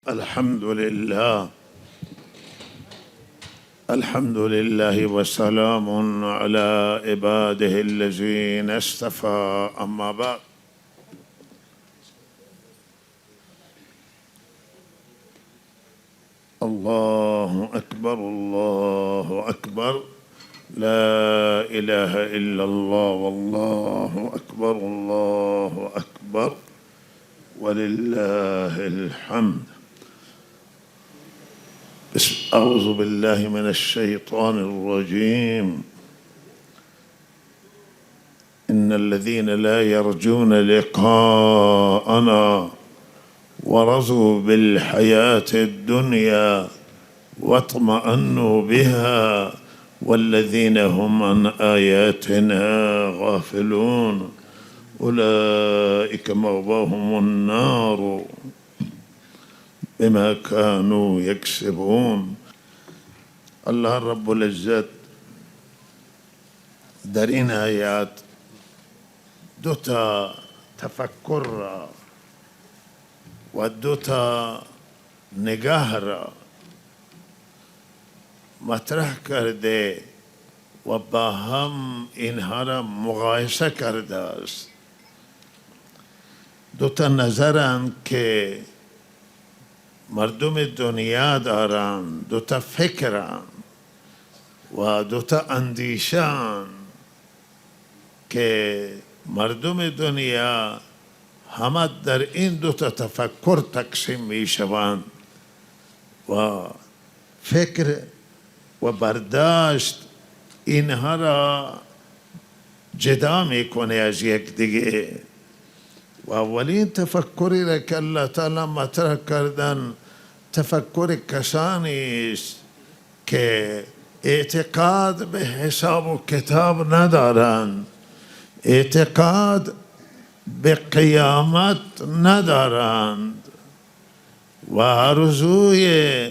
الحمد لله، الحمد لله وسلام على عباده الذين اصطفى. أما بعد، الله أكبر الله أكبر، لا إله إلا الله والله أكبر الله أكبر ولله الحمد. أعوذ بالله من الشيطان الرجيم. إن الذين لا يرجون لقاءنا ورضوا بالحياة الدنيا واطمأنوا بها والذين هم عن آياتنا غافلون أولئك مأواهم النار بما كانوا يكسبون. الله رب العزت در این آیات دوتا تفکر را و دوتا نگاه را مطرح کرده و با هم اینها را مقایسه کرده است. دوتا نظرند که مردم دنیا دارند، دوتا فکرند و دوتا اندیشان که مردم دنیا همه در این دوتا تفکر تقسیم می شوند و فکر و برداشت اینها را جدا می کنه از یک دیگه. و اولین تفکری را که الله تعالی مطرح کردن تفکر کسانی است که اعتقاد به حساب و کتاب ندارند، اعتقاد به قیامت ندارند و آرزوی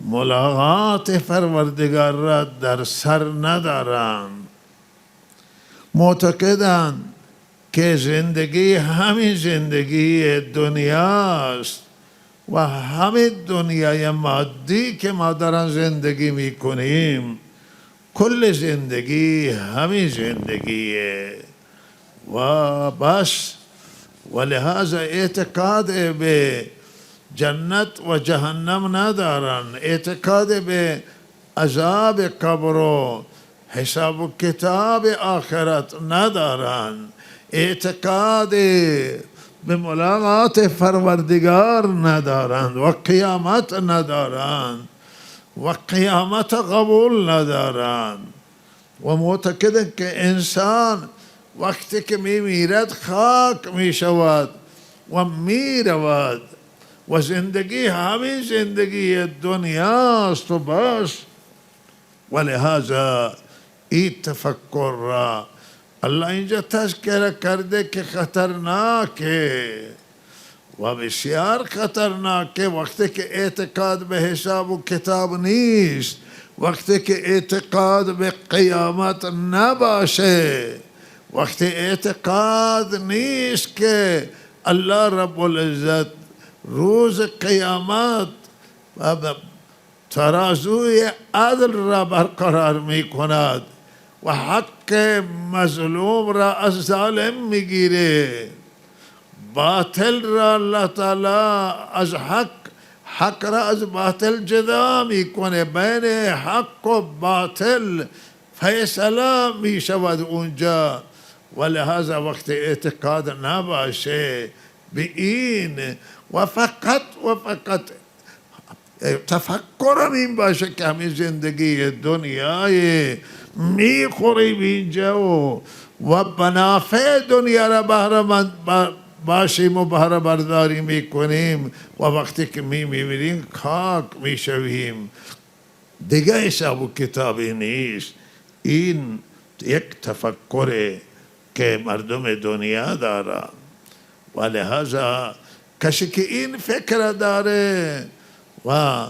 ملاقات پروردگار را در سر ندارند. معتقدند که زندگی همین زندگی دنیاست و همین دنیای مادی که ما در زندگی میکنیم کل زندگی همین زندگیه و بس. و لحاظ اعتقاد به جنت و جهنم ندارن، اعتقاد به عذاب قبر و حساب و کتاب آخرت ندارن، اعتقاد به ملاقات پروردگار ندارند و قیامت ندارند و قیامت قبول ندارند و معتقدند که انسان وقتی که میرد خاک میشود و میرود و زندگی همین زندگی دنیاست و بس. و لحاظا این تفکر را الله اینجا تذکره کرده که خطرناکه و بسیار خطرناکه وقتی که اعتقاد به حساب و کتاب نیست، وقتی که اعتقاد به قیامت نباشه، وقتی اعتقاد نیست که الله رب العزت روز قیامت ترازوی عدل را برقرار می کند و حق مظلوم را از ظالم میگیره، باطل را الله تعالی از حق را از باطل جدا میکنه، بین حق و باطل فیصله میشود اونجا. و لحاظا وقت اعتقاد نباشه به این و فقط تفکرم این باشه که همین زندگی دنیای میخوریم اینجا و بنافع دنیا را بهره باشیم و بهره برداری میکنیم و وقتی که میمیریم خاک میشویم، دیگه حساب و کتابی نیست. این یک تفکره که مردم دنیا داره و لحاظا کسی که این فکر داره و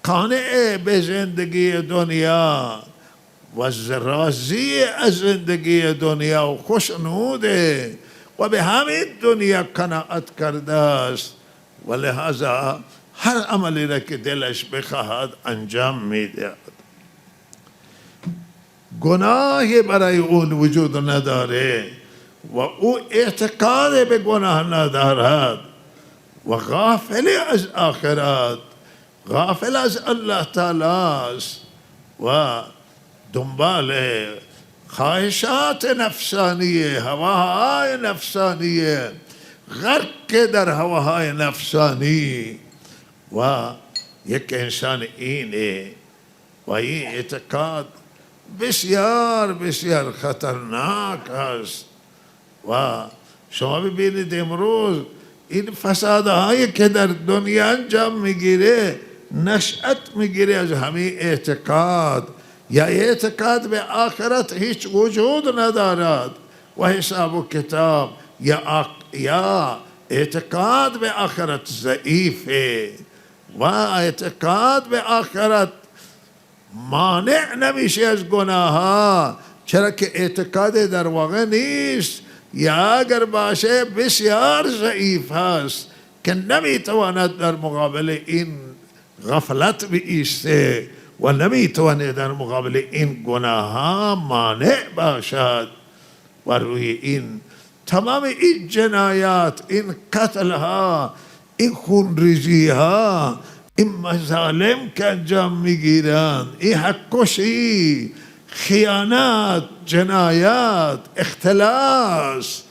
قانع به زندگی دنیا و راضی از زندگی دنیا و خوشنوده و به همین دنیا قناعت کرده است و لحاظا هر عملی را که دلش بخواهد انجام میدهد. گناهی برای اون وجود نداره و او اعتقاد به گناه ندارد و غافل از آخرت، غافل از الله تعالی است و دنبال خواهشات نفسانیه، هواهای نفسانیه، غرق در هواهای نفسانی. و یک انسان اینه و این اعتقاد بسیار بسیار خطرناک است. و شما ببینید امروز این فسادهایی که در دنیا انجام میگیره نشأت میگیره از همین اعتقاد، یا اعتقاد به آخرت هیچ وجود ندارد و حساب و کتاب، یا اعتقاد به آخرت ضعیفه و اعتقاد به آخرت مانع نمیشه از گناه ها، چرا که اعتقاد در واقع نیست، یا اگر باشه بسیار ضعیف هست که نمیتواند در مقابل این غفلت بایسته و نمیتواند در مقابل این گناه ها مانع باشد. و روی این تمام این جنایات، این قتل ها، این خونریزی ها، این مظالم که انجام میگیرند، این حق‌کشی، خیانت، جنایات، اختلاس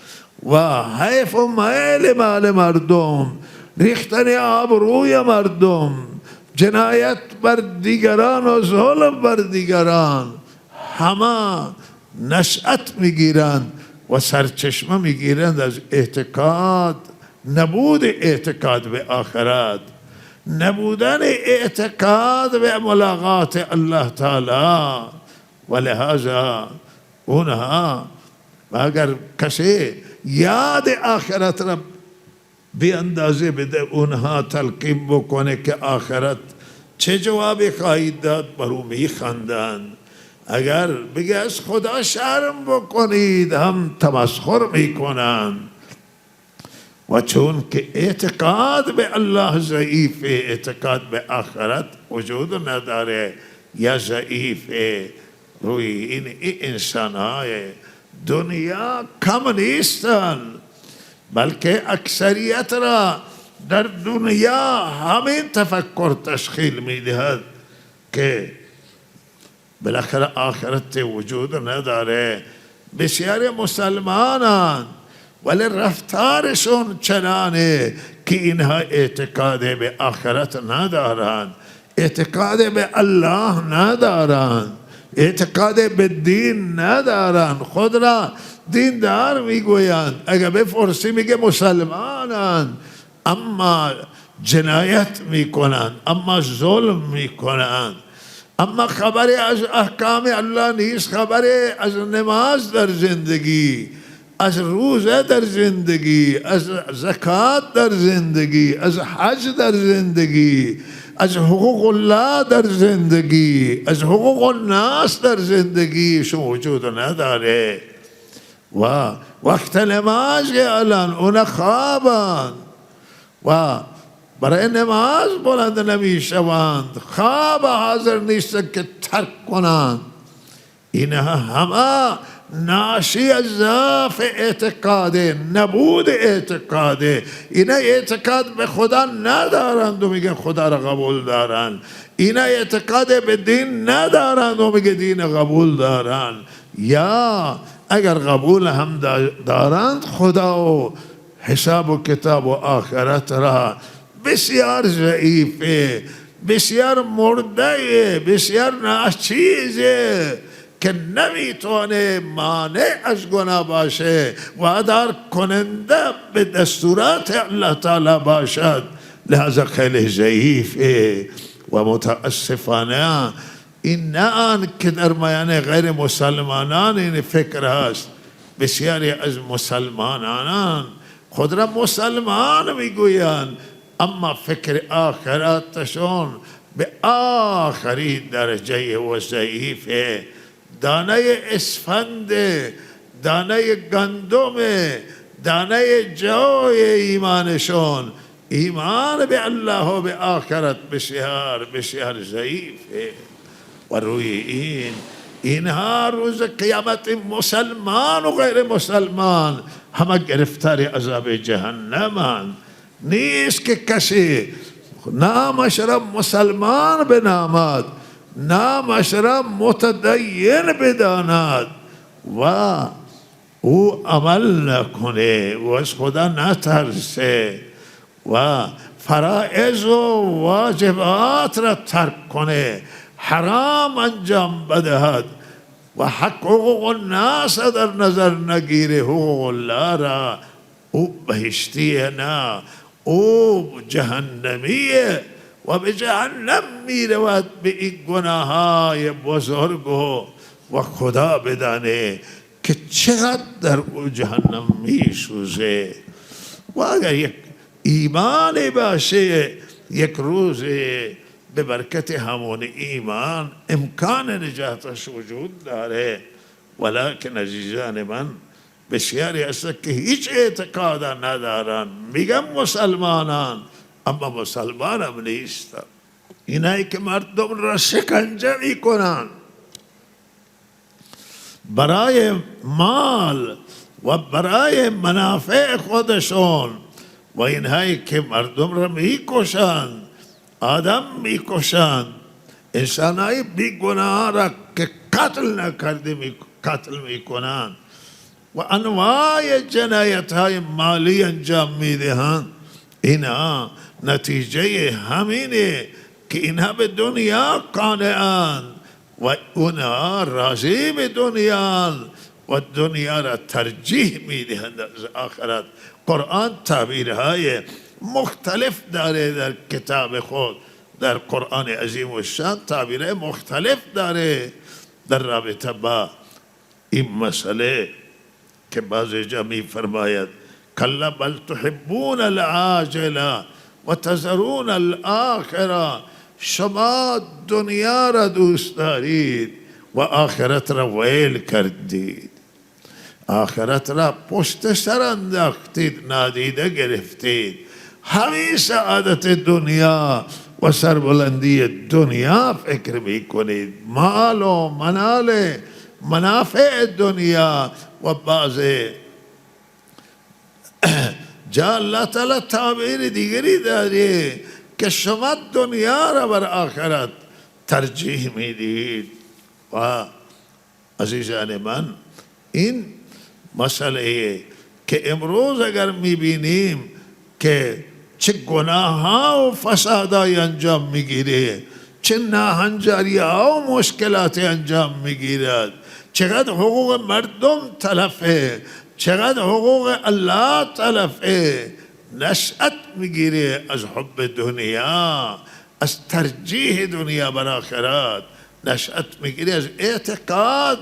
و حیف و میل مال مردم، ریختن آبروی مردم، جنایت بر دیگران و ظلم بر دیگران، همه نشأت میگیرند و سرچشمه میگیرند از اعتقاد، نبود اعتقاد به آخرت، نبودن اعتقاد به ملاقات الله تعالی. و لحاظا اونها اگر کسی یاد آخرت را به اندازه بده، اونها تلقین بکنه که آخرت چه جوابی خواهید داد، برو میخندند. اگر بگه از خدا شرم بکنید هم تمسخر میکنند. و چون که اعتقاد به الله ضعیفه، اعتقاد به آخرت وجود نداره یا ضعیفه، روی این انسان های دنیا کم نیستن، بلکه اکثریت را در دنیا همین تفکر تشکیل میدهد که بالاخره آخرت وجود نداره. بسیاری مسلمانان ولی رفتارشون چنانه که اینها اعتقاد به آخرت ندارند، اعتقاد به الله ندارند، اعتقاد به دین ندارند، خود را دیندار میگویند. اگر بپرسی میگه مسلمانند، اما جنایت میکنند، اما ظلم میکنند، اما خبری از احکام الله نیست، خبری از نماز در زندگی، از روزه در زندگی، از زکات در زندگی، از حج در زندگی، از حقوق الله در زندگی، از حقوق الناس در زندگیشون وجود نداره. و وقت نماز الان اونا خوابند و برای نماز بلند نمیشوند، خواب حاضر نیستند که ترک کنند. اینها همه ناشی از ضعف اعتقاده، نبود اعتقاده. اینا اعتقاد به خدا ندارند و میگن خدا را قبول دارند، اینا اعتقاد به دین ندارند و میگن دین قبول دارند. یا اگر قبول هم دارند، خدا و حساب و کتاب و آخرت را بسیار ضعیفه، بسیار مرده، بسیار ناچیزه که نمیتونه مانع از گناه باشه، وادار کننده به دستورات الله تعالی باشد. لحاظا خیلی ضعیفه و متاسفانه این نه آن که در میان غیر مسلمانان این فکر هست. بسیاری از مسلمانان خود را مسلمان میگویند، اما فکر آخرتشون به آخری درجه و ضعیفه. دانه اسفند، دانه گندم، دانه جای ایمانشون ایمان به الله و به آخرت بسیار ضعیفه و روی اینها روز قیامت مسلمان و غیر مسلمان همه گرفتار عذاب جهنمند. نیست که کسی نامش را مسلمان بنامد، نامش را متدین بداند و او عمل نکنه و از خدا نترسه و فرائض و واجبات را ترک کنه، حرام انجام بدهد و حقوق الناس در نظر نگیره، حقوق الله را، او بهشتیه نه، او جهنمیه و به جهنم میرود به این گناههای بزرگ و خدا بدانه که چقدر در او جهنم میسوزه. و اگر یک ایمان باشه یک روز به برکت همون ایمان امکان نجاتش وجود داره. ولکن عزیزان من بسیاری هست که هیچ اعتقاد ندارن، میگم مسلمانان اما مسلمان هم نیستن. اینایی که مردم را شکنجه میکنن برای مال و برای منافع خودشون و اینهایی که مردم را میکشند، آدم میکشند، انسانهای بیگناه را که قتل نکرده قتل میکنند و انواع جنایت های مالی انجام میدهند. اینا نتیجه همینه که اینها به دنیا قانعند و اونها راضی به دنیا و دنیا را ترجیح میدهند از آخرت. قرآن تعبیرهای مختلف داره در کتاب خود، در قرآن عظیم و شان تعبیرهای مختلف داره در رابطه با این مسئله که بعض جا می فرماید کلا بل تحبون العاجله و تذرون الاخره، شما دنیا را دوست دارید و آخرت را ویل کردید، آخرت را پشت سر انداختید، نادیده گرفتید. همین سعادت دنیا و سربلندی دنیا فکر میکنید، مال و منال منافع دنیا. و بعض جا اللہ تعالی تعبیر دیگری داره که شما دنیا را بر آخرت ترجیح میدید. و عزیزان من این مسئله که امروز اگر میبینیم که چه گناه ها و فسادای انجام میگیره، چه ناهنجاری ها و مشکلات انجام میگیرد، چقدر حقوق مردم تلفه، چقدر حقوق الله تلفه، نشأت میگیره از حب دنیا، از ترجیح دنیا بر آخرت، نشأت میگیره از اعتقاد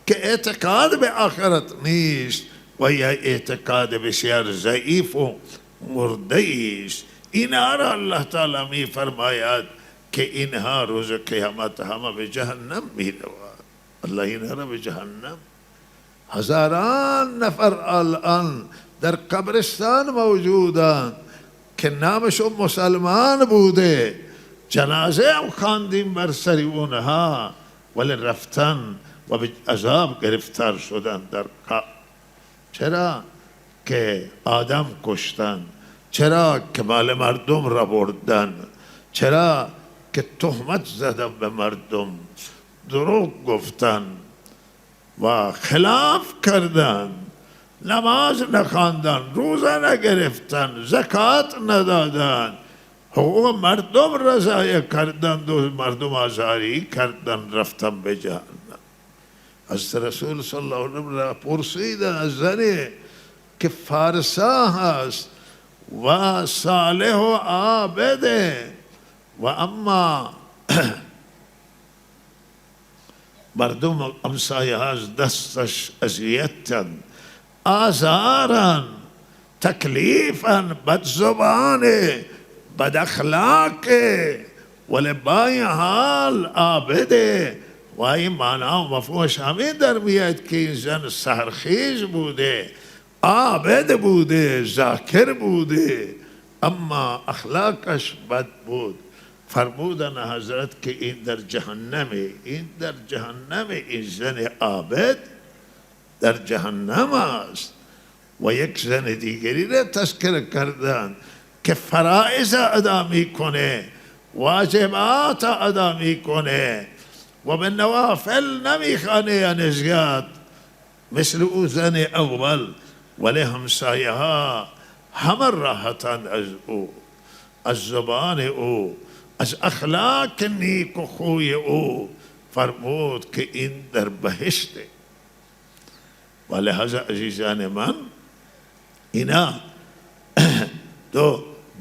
که اعتقاد به آخرت نیست و یا اعتقاد بسیار ضعیف و مرده است. اینها را الله تعالی می فرماید که اینها روز قیامت همه به جهنم می روند. الله اینها را به جهنم، هزاران نفر الان در قبرستان موجودند که نامشون مسلمان بوده، جنازه هم خواندیم بر سر اونها ولی رفتن و به عذاب گرفتار شدن در قبر. چرا؟ که آدم کشتن، چرا که مال مردم را بردن، چرا که تهمت زدن به مردم، دروغ گفتن و خلاف کردن، نماز نخواندن، روزه نگرفتن، زکات ندادن، حقوق مردم را ضایع کردن و مردم آزاری کردن، رفتن به جهنم. از رسول صلی الله علیه و سلم پرسیدن از زنی که فارسا هست و صالح و عابده و اما مردم امسایه از دستش اذیتن، آزارن، تکلیفن، بدزبان، بد اخلاق، ولی بای حال عابده. و این معنا و مفهومش همین در میاد که این زن سحرخیز بوده، عابد بوده، ذاکر بوده، اما اخلاقش بد بود. فرمودن حضرت که این در جهنمه، این در جهنم، این زن عابد در جهنم است. و یک زن دیگری را تذکر کردن که فرائض ادا میکنه، واجبات ادا میکنه و به نوافل نمیخوانه یا زیاد مثل او زن اول، ولی همسایه ها همه راحتند از او، از زبان او، از اخلاق نیک و خوی او. فرمود که این در بهشته. و لحاظا عزیزان من اینا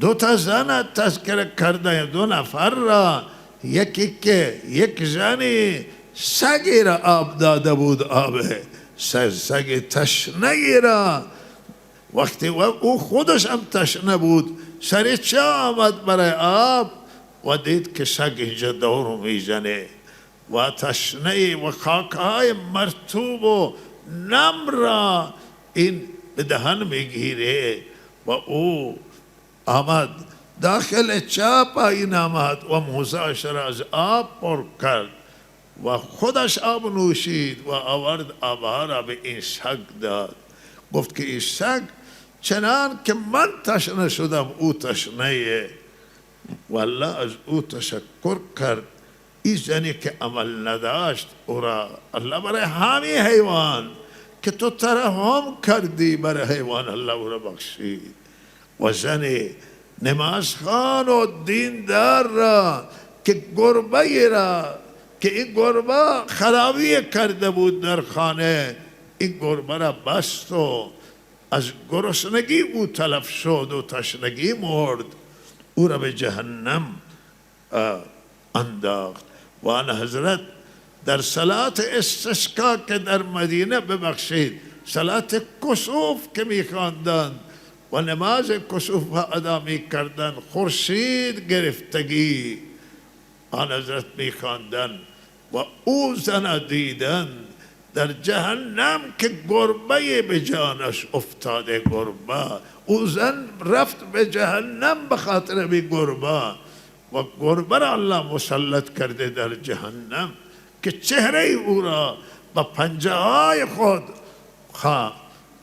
دو تا زن تذکر کرده، دو نفر را. یکی که یک زنی سگی را آب داده بود، آب سگ تشنگی را، وقتی او خودش هم تشنه بود سر چه آمد برای آب و دید که سگ اینجا دورو میزنه و تشنه و خاکهای مرطوب و نم را این به دهن میگیره و او آمد داخل چاپ این آمد و موزهاش را از آب پر کرد و خودش آب نوشید و آورد آبها را به این سگ داد. گفت که این سگ چنان که من تشنه شدم او تشنه. والله از او تشکر کرد. این زنی که عمل نداشت او را الله برای همین حیوان که تو ترحم کردی برای حیوان الله او را بخشید. و زن نمازخوان و دیندار را که گربه را که این گربه خرابی کرده بود در خانه، این گربه را بست و از گرسنگی او تلف شد و تشنگی مرد، او را به جهنم انداخت. و آن حضرت در صلات استسقا که در مدینه، ببخشید صلات کسوف که می‌خواندند و نماز کسوف ادا می‌کردند، خورشید گرفتگی آن حضرت می‌خواندند و او زن دیدن در جهنم که گربه به جانش افتاده. گربه، او زن رفت به جهنم به خاطر بی گربه و گربه را الله مسلط کرده در جهنم که چهره او را با پنجه های خود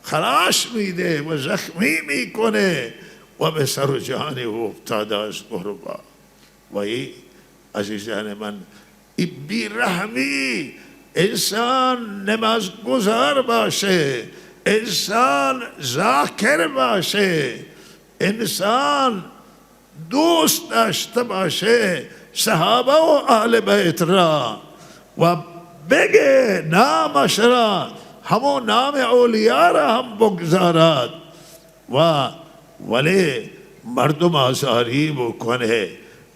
خراش میده و زخمی میکنه و به سر و جان او افتاده از گربه. و ای عزیزان من، این بیرحمی، انسان نمازگزار باشه، انسان ذاکر باشه، انسان دوست داشته باشه صحابه و اهل بیت را و بگه نامش را، همون نام اولیاء را هم بگذارد ولی مردم آزاری بکنه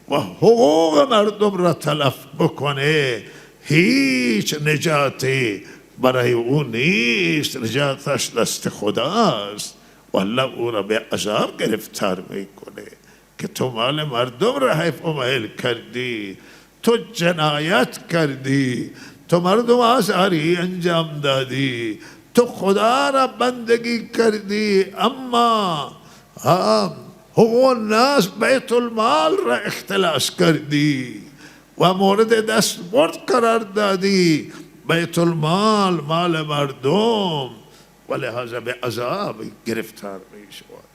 و حقوق مردم را تلف بکنه، هیچ نجاتی برای او نیست. نجاتش دست خداست. والله او را به عذاب گرفتار میکنه که تو مال مردم را حیف و محل کردی، تو جنایت کردی، تو مردم آزاری انجام دادی، تو خدا را بندگی کردی، اما حقوق الناس بیت المال را اختلاس کردی و مورد دستبرد قرار دادی. بیت المال مال مردم و لحاظا به عذاب گرفتار می شود.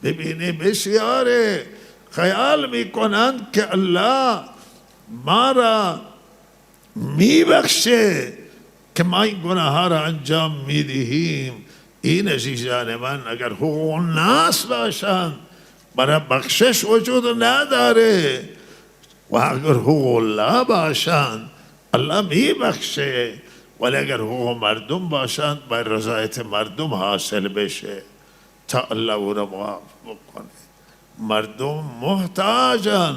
ببینی بسیار خیال می کنند که الله ما را می بخشه که ما این گناه ها را انجام می دهیم. این عزیزان من اگر حقوق الناس باشند برای بخشش وجود نداره و اگر حقوق الله باشند الله می بخشه، ولی اگر حقوق مردم باشند باید رضایت مردم حاصل بشه تا الله او را معاف بکنه. مردم محتاجن،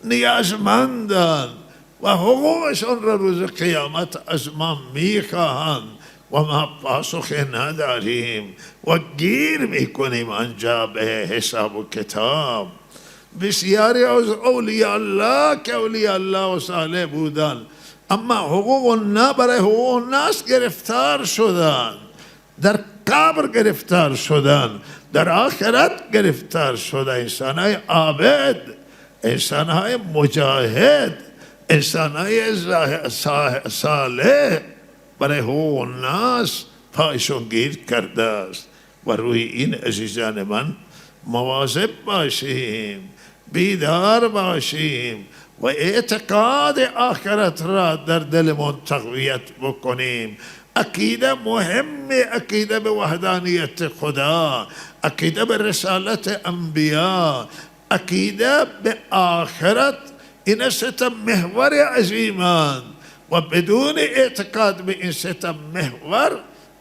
نیازمندن و حقوقشون را روز قیامت از ما میخواهند و ما پاسخ نداریم و گیر میکنیم آنجا به حساب و کتاب. بسیاری از اولیاء الله که اولیاء الله و صالح بودن اما حقوق الناس برای حقوق الناس گرفتار شدند، در قبر گرفتار شدن، در آخرت گرفتار شدن. انسانهای عابد، انسانهای مجاهد، انسانهای صالح برای حقوق الناس پایشون گیر کرده است. و روی این عزیزان من مواظب باشیم، بیدار باشیم و اعتقاد آخرت را در دلمون تقویت بکنیم. عقیده مهمه، عقیده به وحدانیت خدا، عقیده به رسالت انبیا، عقیده به آخرت. این سه محور عظیمان و بدون اعتقاد به این سه محور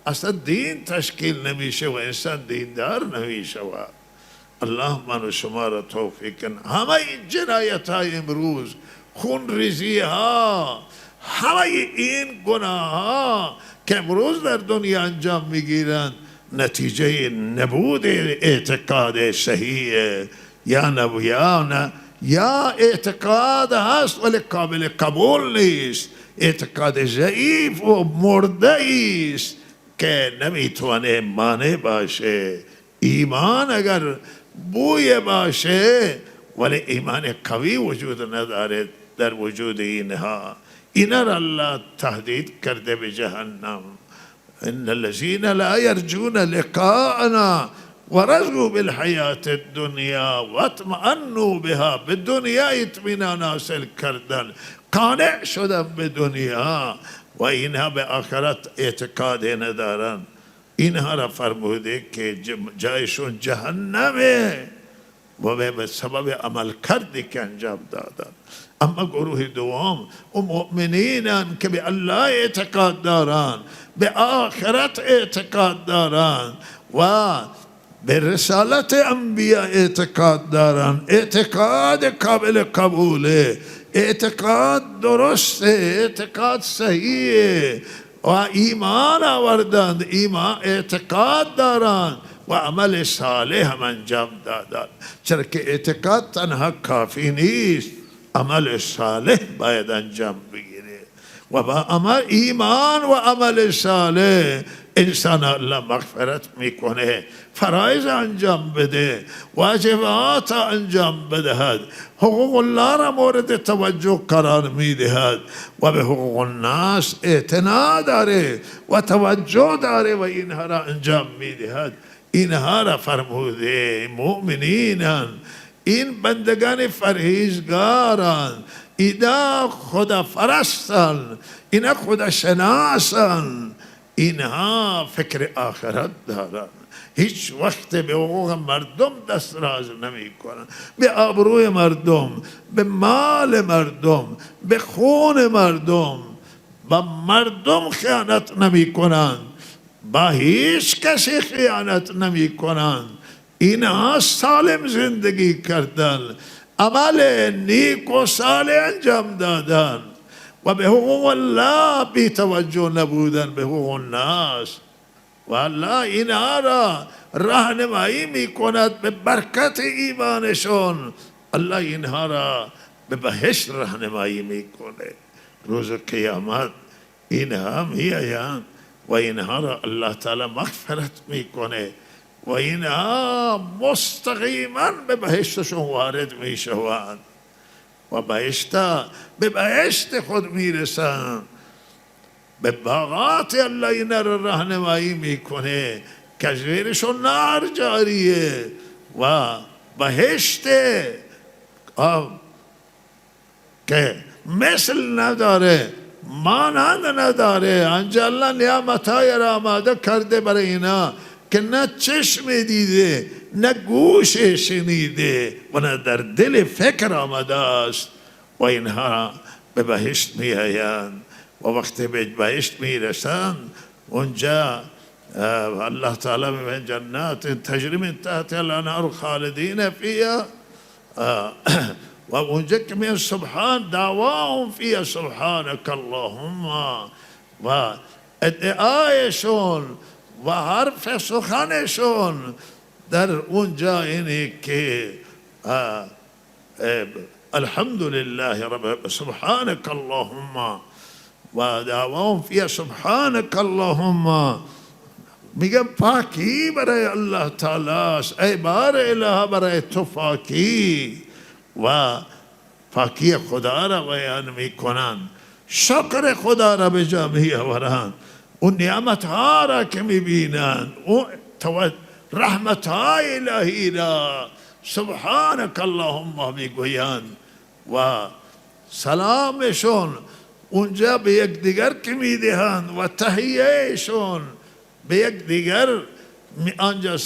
اصلا دین تشکیل نمیشه و انسان دیندار نمیشه. الله من و شما را توفیق کن. همه این جنایت های امروز، خون ریزی ها، همه این گناه ها که امروز در دنیا انجام میگیرند نتیجه نبود اعتقاد صحیح یا اعتقاد هست ولی قابل قبول نیست، اعتقاد ضعیف و مرده است که نمیتونه مانع باشه. ایمان اگر بوی باشه ولی ایمان قوی وجود نداره در وجود اینها. اینا را الله تهدید کرده به جهنم. ان الذين لا يرجون لقاءنا ورضوا بالحياة الدنيا واطمأنوا بها، به دنیا اطمینان حاصل کردن، قانع شدن به دنیا و اینها به آخرت اعتقاد ندارن. اینها را فرموده که جایشون جهنمه و به سبب عمل کردی که انجام دادن. اما گروه دوم و مؤمنینن که به الله اعتقاد دارن، به آخرت اعتقاد دارن و به رسالت انبیا اعتقاد دارن، اعتقاد قابل قبوله، اعتقاد درسته، اعتقاد صحیحه و ایمان آوردند، ایمان اعتقاد دارند و عمل صالح هم انجام دادند. چرا که اعتقاد تنها کافی نیست، عمل صالح باید انجام بگیره و با عمل ایمان و عمل صالح انسان الله مغفرت میکنه، فرایض انجام بده، واجبات انجام بدهد، حقوق الله را مورد توجه قرار میدهد و به حقوق الناس اعتنا داره و توجه داره و اینها را انجام میدهد. اینها را فرموده مؤمنینن، این بندگان فرهیزگارن، اینا خدا فرستن، اینا خدا شناسن، اینها فکر آخرت دارن، هیچ وقت به حقوق مردم دست راز نمی کنن، به آبروی مردم، به مال مردم، به خون مردم، با مردم خیانت نمی کنن، با هیچ کسی خیانت نمی کنن. اینها سالم زندگی کردن، عمل نیک و صالح انجام دادن و به حقوق الله بی توجه نبودن به حقوق الناس و الله اینها را راهنمایی می کند به برکت ایمانشون. الله اینها را به بهشت راهنمایی می کنه. روز قیامت اینها می آیند و اینها را الله تعالی مغفرت می کنه و اینها مستقیما به بهشتشون وارد می شوند و به بهشت خود می رسند. به باغات الله اینا را راهنمایی میکنه که زیرشون نار جاریه و بهشت که مثل نداره، مانند نداره. انجا الله نعمتهای را آماده کرده برای اینا که نه چشم دیده، نه گوش شنیده و نه در دل فکر آمده است و اینها به بهشت می آیند و وقتی به بهشت می رسند اونجا الله تعالی میگه جنات تجری من تحتها الانهار خالدین فیها و اونجا که میگه سبحان دعواهم فیها سبحانك اللهم و ادعایشون و حرف سخنشون در اونجا اینه که الحمد لله رب سبحانك اللهم و دعواهم فیها سبحانك اللهم میگم پاکی برای الله تعالی است. ای بار اله برای تو پاکی و پاکی خدا را بیان میکنند، شکر خدا را به جا میآورند، اون نعمت ها را که میبینند، اون رحمت های الهی را سبحانك اللهم میگویند و سلامشون اونجا به یک دیگر که میدهند و تحیهشون به یک دیگر آنجا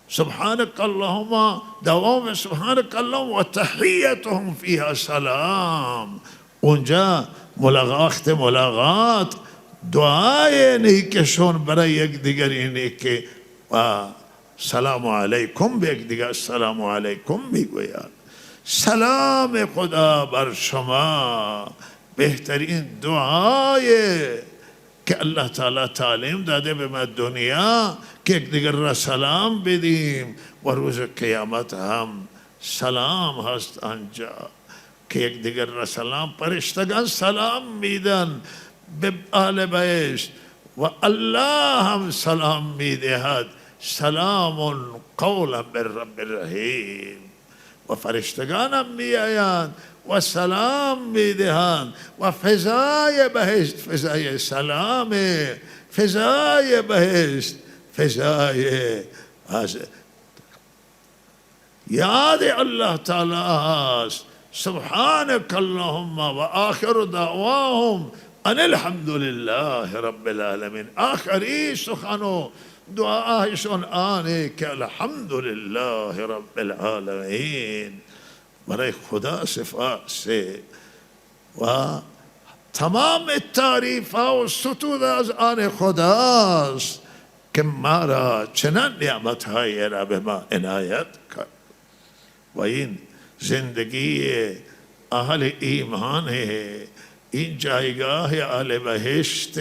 سبحانك اللهم دوام سبحانك اللهم و تحیتهم فیها سلام. اونجا ملاقات دعای نیکشون برای یک دیگر اینه که سلام علیکم، به یک دیگر سلام علیکم میگویند. سلام خدا بر شما بهترین دعای که الله تعالی تعلیم داده به ما دنیا که یک دیگر را سلام بدیم و روز قیامت هم سلام هست آنجا که یک دیگر را سلام، فرشتگان سلام میدن به اهل بهشت و الله هم سلام میدهد، سلام قولا من رب الرحیم. و فرشتگان هم میآیند و سلام میدهند و فضای بهشت فضای سلام، فضای بهشت فضای یاد الله تعالی است. سبحانك اللهم و آخر دعواهم ان الحمد لله رب العالمین. آخری سخن و دعایشون آنه که الحمد لله رب العالمین، برای خدا صفات سے و تمام تعریف ها و ستود از آن خداست که ما را چنان نعمت های را به ما عنایت کرد. و این زندگی اهل ایمان ہے، این جایگاه اهل بهشت.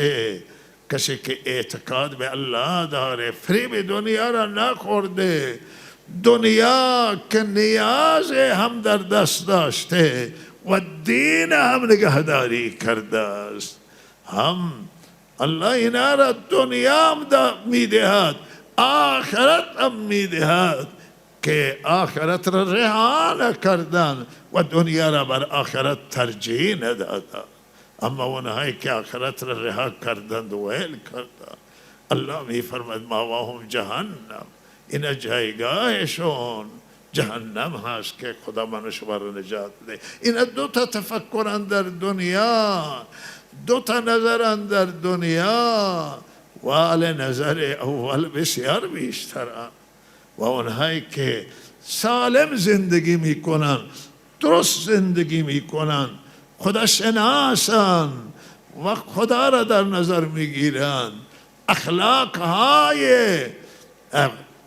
کسی که اعتقاد به الله داره، فریب دنیا را نخورده، دنیا که نیاز هم در دست داشته و دین هم نگهداری کرده است، هم الله اینا را دنیا هم میدهد، آخرت هم میدهد که آخرت را رها نکردن و دنیا را بر آخرت ترجیح ندادن. اما اونهایی که آخرت را رها کردند و ویل کردند، الله می فرماید ماواهم جهنم، این جایگاهشون جهنم هست که خدا من شما را نجات بده. این دو تا تفکرن در دنیا، دو تا نظرن در دنیا و نظر اول بسیار بیشتر. و اونهایی که سالم زندگی میکنن، درست زندگی میکنن، خدا شناسن و خدا را در نظر میگیرن، اخلاق های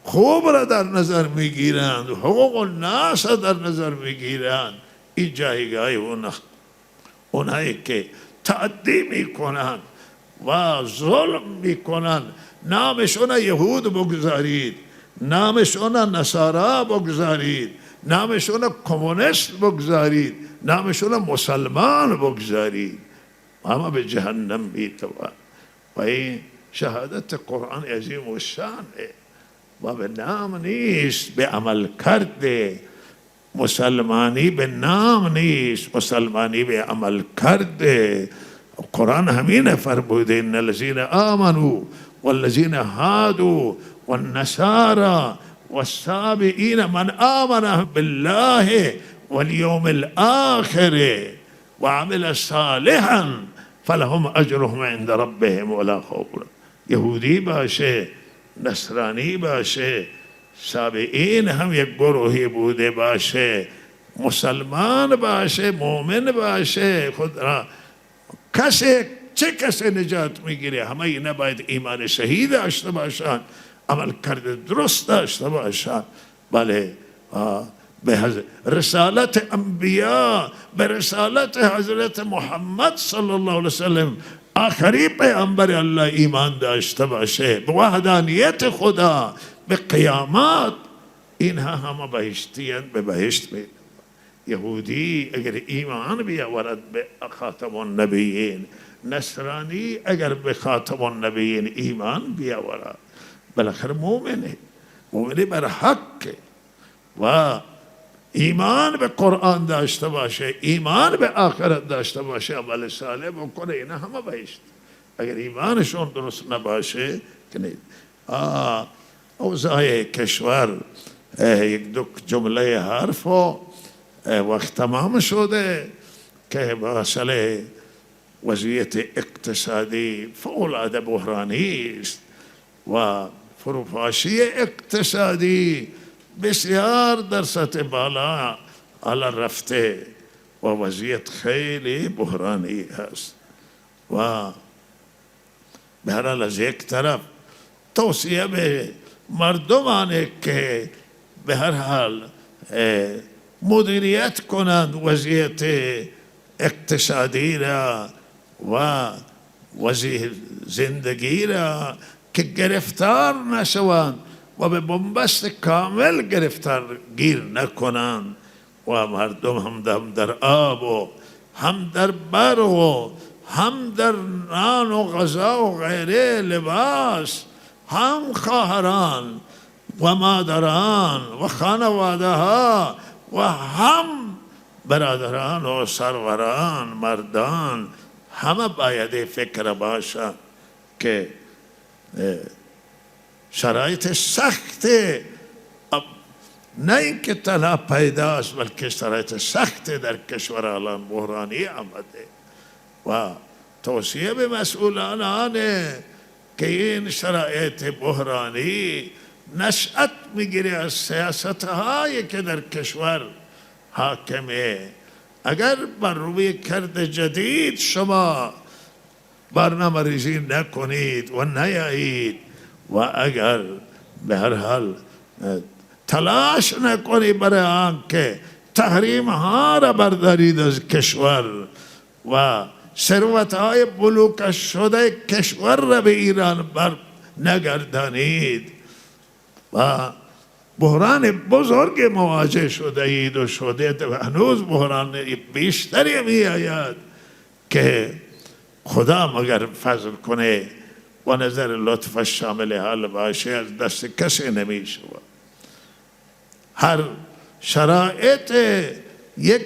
خوب را در نظر میگیرند، حقوق الناس را در نظر میگیرند، این جایگاه اونهایی که تعدی میکنند و ظلم میکنند، نامشون یهود بگذارید، نامشون نصارا بگذارید، نامشون کمونیست بگذارید، نامشون مسلمان بگذارید، اما به جهنم میتوان. و این شهادت قرآن عظیم و شانه و به نام نیست، به عمل کرده. مسلمانی به نام نیست، مسلمانی به عمل کرده. قرآن همین فرموده ان الذین آمنوا والذین هادوا والنصارى والسابئین من آمن بالله واليوم الآخر وعمل صالحا فلهم اجرهم عند ربهم ولا خوف. یهودی باشه، نصرانی باشه، سابئین هم یک گروهی بوده باشه، مسلمان باشه، مؤمن باشه، خود را چه کسی نجات میگیره؟ همه اینا باید ایمان صحیح داشته باشند، عمل کرده درست داشته باشند. بله، به رسالت انبیاء، به رسالت حضرت محمد صلی الله علیه وسلم آخری پیامبر الله ایمان داشته باشه، به وحدانیت خدا، به قیامت، اینها همه بهشتیند، به بهشت می. یهودی اگر ایمان بیاورد به خاتم النبیین، نصرانی اگر به خاتم النبیین ایمان بیاورد بالاخره مؤمنه بر حق و ایمان به قرآن داشته باشه، ایمان به آخرت داشته باشه، عمل صالح بکنه، اینا همه بهشت. اگر ایمانشون درست نباشه که نیست. اوضاع کشور یک دو جمله حرف و وقت تمام شده که مسئله وضعیت اقتصادی فوق‌العاده بحرانی است و فروپاشی اقتصادی بسیار در سطح بالا رفته و وضعیت خیلی بحرانی هست و به هر حال از یک طرف توصیه به مردمانه که به هر حال مدیریت کنند وضعیت اقتصادی را و وضعیت زندگی را که گرفتار نشوند و به بنبست کامل گرفتار گیر نکنند و مردم هم در آب و هم در بر و هم در نان و غذا و غیره لباس، هم خواهران و مادران و خانواده ها و هم برادران و سروران مردان همه باید فکر باشه که شرایط سخت نه اینکه تنها پیداست بلکه شرایط سخت در کشور الان بحرانی آمده و توصیه به مسئولان آنه که این شرایط بحرانی نشأت میگیره از سیاست‌هایی که در کشور حاکمه. اگر بر روی کرد جدید شما برنامه ریزی نکنید و نیایید و اگر به هر حال تلاش نکنید برای آنکه تحریم ها را بردارید از کشور و ثروت‌های بلوکه شده کشور را به ایران بر نگردانید و بحران بزرگ مواجه شده اید و شده و هنوز بحران بیشتری می آید که خدا مگر فضل کنه و نظر لطف شامل حال باشه از دست کسی نمی شود. هر شرایط یک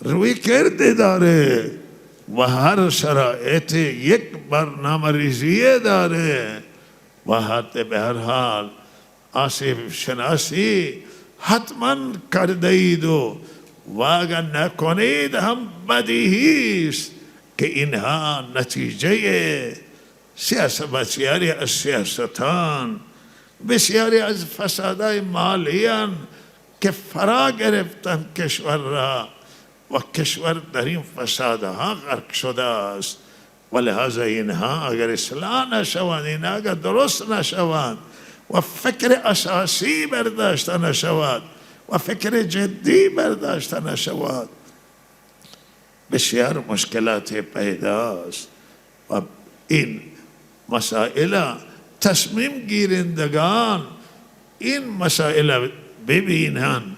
روی کرده داره و هر شرایط یک برنامه ریزی داره و حتی به هر حال آسیب شناسی حتما کرده اید و اگر نکنید هم بدیهی است که اینها نتیجه بسیاری از سیاستان، بسیاری از فسادهای مالیان که فرا گرفتن کشور را و کشور در این فسادها غرق شده است و لحاظا اینها اگر اصلاح نشوند، اینها اگر درست نشوند و فکر اساسی برداشته نشود و فکر جدی برداشته نشود بسیار مشکلات پیداست و این مسائل تصمیم گیرندگان این مسائل ببینند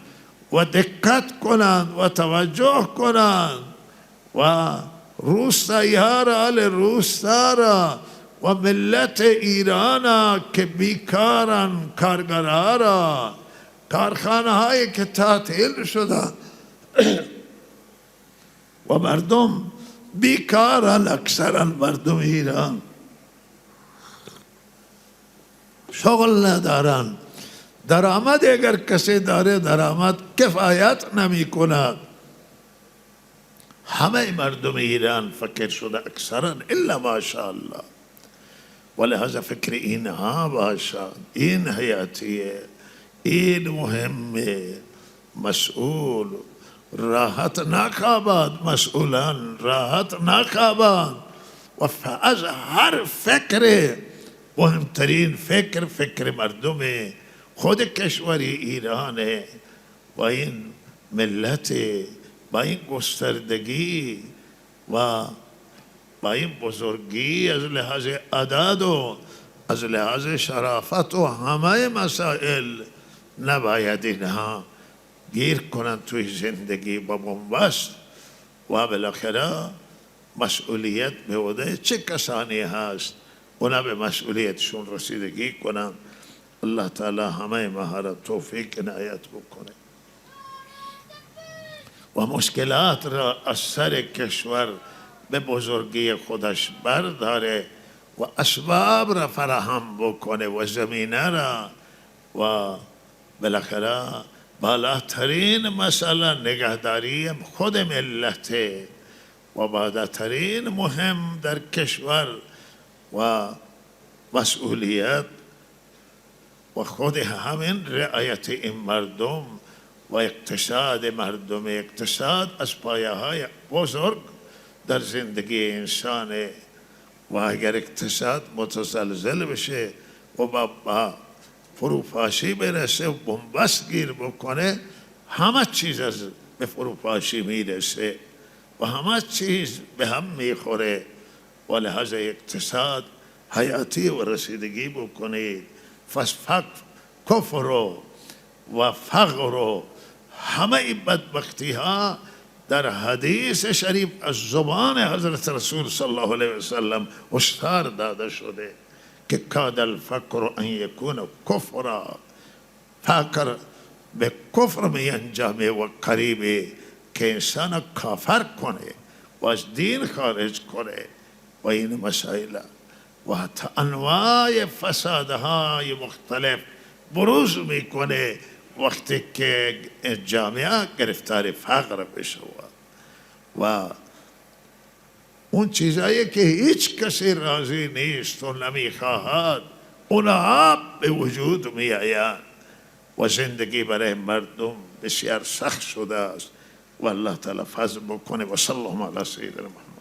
و دقت کنند و توجه کنند و روستایی ها را روستا را و ملت ایران که بیکارن، کارگرها را، کارخانه هایی که تعطیل شدن و مردم بیکارن، اکثرا مردم ایران شغل ندارن، درآمد اگر کسی داره درآمد کفایت نمی کند. همه مردم ایران فکر شده اکثرا الا ماشاءالله و لحاظا فکر اینها باشد، این حیاتیه، این مهمه. مسئول راحت نخوابد، مسئولان راحت نخوابد و از هر فکر مهمترین فکر مردم خود کشوری ایرانه با این ملت، با این گستردگی و با این بزرگی از لحاظ عدد و از لحاظ شرافت و همه مسائل نباید اینها گیر کنند توی زندگی با بنبست و بالاخره مسئولیت به عهده چه کسانی هست اونا به مسئولیتشون رسیدگی کنند. الله تعالی همه ما را توفیق عنایت بکنه و مشکلات را از سر کشور به بزرگی خودش برداره و اسباب را فراهم بکنه و زمینه را و بالاخره بالاترین مسئله نگهداری خود ملت و بالاترین مهم در کشور و مسئولیت و خود همین رعایت این مردم و اقتصاد مردم. اقتصاد از پایه های بزرگ در زندگی انسانه و اگر اقتصاد متزلزل بشه و با فروپاشی برسه و بنبست گیر بکنه همه چیز از به فروپاشی میرسه و همه چیز به هم میخوره و لحاظ اقتصاد حیاتی و رسیدگی بکنید. کفر و فقر و همه این بدبختی ها در حدیث شریف از زبان حضرت رسول صلی الله علیه وسلم هشدار داده شده که کاد الفقر ان یکون کفرا، فقر به کفر می انجامه و قریبه که انسان کافر کنه و از دین خارج کنه و این مسائل و حتی انواع فسادهای مختلف بروز میکنه وقتی که جامعه گرفتار فقر بشه و اون چیزایی که هیچ کسی راضی نیست و نمیخواهد اونها به وجود می آیند و زندگی برای مردم بسیار سخت شده است و الله تعالی فضل بکنه و صلی الله علی سیدنا محمد.